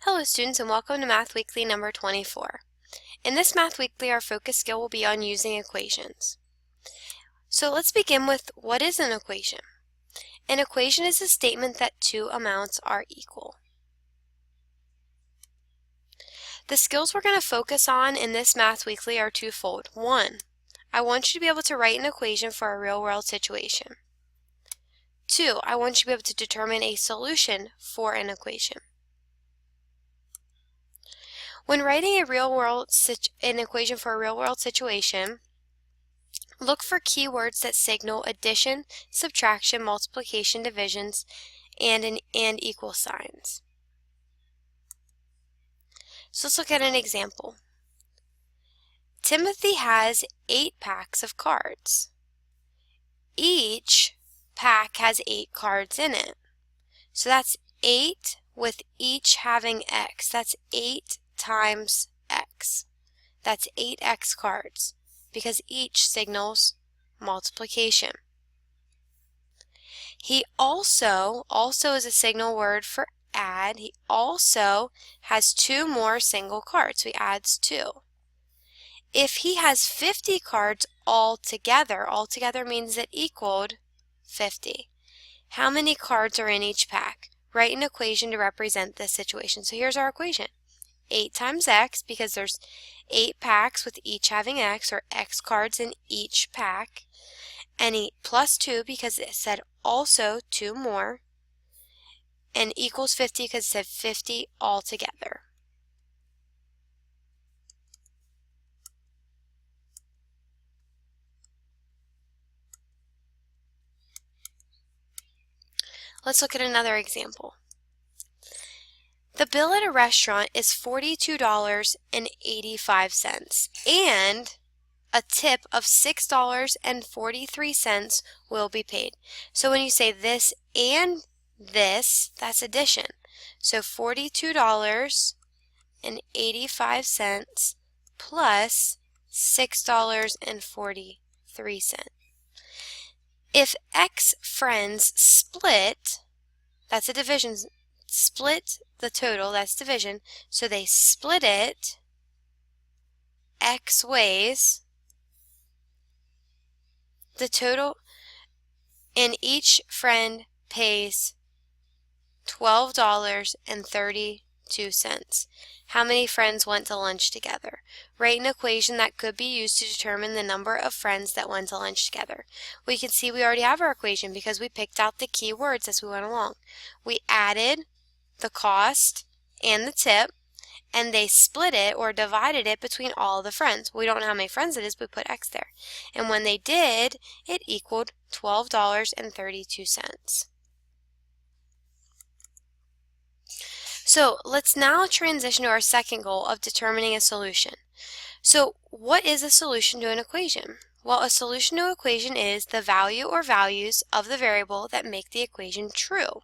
Hello students and welcome to Math Weekly number 24. In this Math Weekly, our focus skill will be on using equations. So let's begin with what is an equation? An equation is a statement that two amounts are equal. The skills we're going to focus on in this Math Weekly are twofold. One, I want you to be able to write an equation for a real-world situation. Two, I want you to be able to determine a solution for an equation. When writing an equation for a real-world situation, look for keywords that signal addition, subtraction, multiplication, divisions, and equal signs. So let's look at an example. Timothy has 8 packs of cards. Each pack has 8 cards in it. So that's 8 with each having x. That's 8 times x. That's 8x cards because each signals multiplication. He also is a signal word for add. He also has 2 more single cards. So he adds 2. If he has 50 cards altogether means it equaled 50. How many cards are in each pack? Write an equation to represent this situation. So here's our equation. 8 times x, because there's 8 packs with each having x, or x cards in each pack, and plus 2 because it said also 2 more, and equals 50 because it said 50 altogether. Let's look at another example. The bill at a restaurant is $42.85, and a tip of $6.43 will be paid. So when you say this and this, that's addition. So $42.85 plus $6.43. If X friends split, that's a division, split the total, that's division, so they split it X ways, the total, and each friend pays $12.32. How many friends went to lunch together? Write an equation that could be used to determine the number of friends that went to lunch together. We can see we already have our equation because we picked out the key words as we went along. We added the cost and the tip, and they split it or divided it between all the friends. We don't know how many friends it is, but we put X there. And when they did, it equaled $12.32. So let's now transition to our second goal of determining a solution. So what is a solution to an equation? Well, a solution to an equation is the value or values of the variable that make the equation true.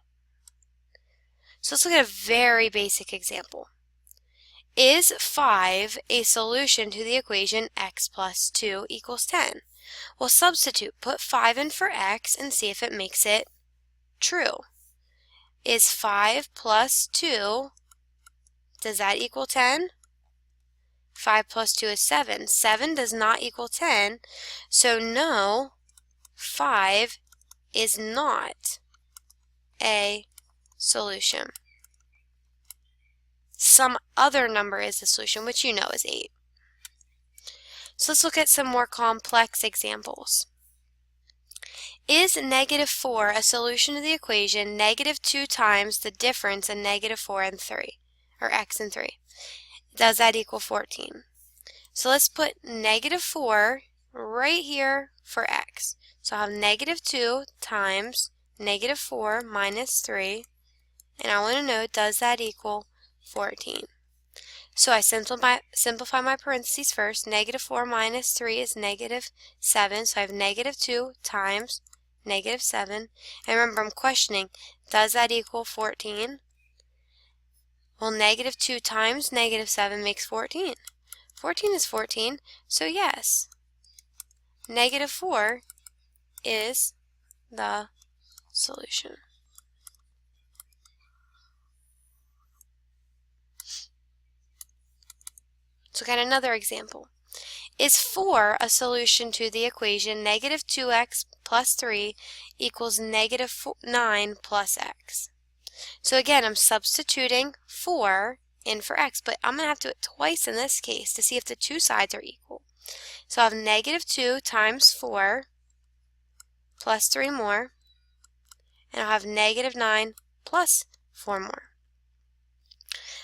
So let's look at a very basic example. Is 5 a solution to the equation x plus 2 equals 10? Well, substitute. Put 5 in for x and see if it makes it true. Is 5 plus 2, does that equal 10? 5 plus 2 is 7. 7 does not equal 10, so no, 5 is not a solution. Some other number is the solution, which you know is 8. So let's look at some more complex examples. Is negative 4 a solution to the equation negative 2 times the difference in negative 4 and 3, or x and 3? Does that equal 14? So let's put negative 4 right here for x. So I'll have negative 2 times negative 4 minus 3, and I want to know, does that equal 14? So I simplify my parentheses first. Negative 4 minus 3 is negative 7, so I have negative 2 times negative 7. And remember, I'm questioning, does that equal 14? Well, negative 2 times negative 7 makes 14. 14 is 14, so yes, negative 4 is the solution. Let's look at another example. Is 4 a solution to the equation negative 2x plus 3 equals negative 9 plus x? So again, I'm substituting 4 in for x, but I'm going to have to do it twice in this case to see if the two sides are equal. So I have negative 2 times 4 plus 3 more, and I'll have negative 9 plus 4 more.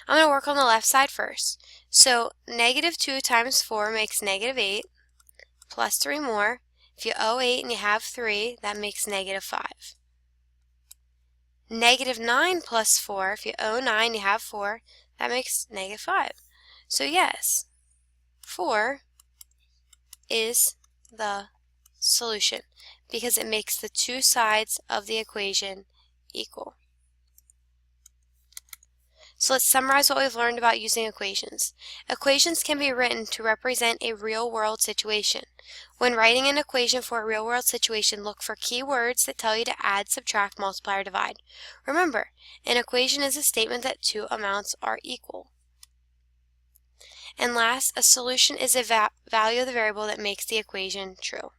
I'm going to work on the left side first. So negative 2 times 4 makes negative 8, plus 3 more. If you owe 8 and you have 3, that makes negative 5. Negative 9 plus 4, if you owe 9 and you have 4, that makes negative 5. So yes, 4 is the solution because it makes the two sides of the equation equal. So let's summarize what we've learned about using equations. Equations can be written to represent a real-world situation. When writing an equation for a real-world situation, look for keywords that tell you to add, subtract, multiply, or divide. Remember, an equation is a statement that two amounts are equal. And last, a solution is a value of the variable that makes the equation true.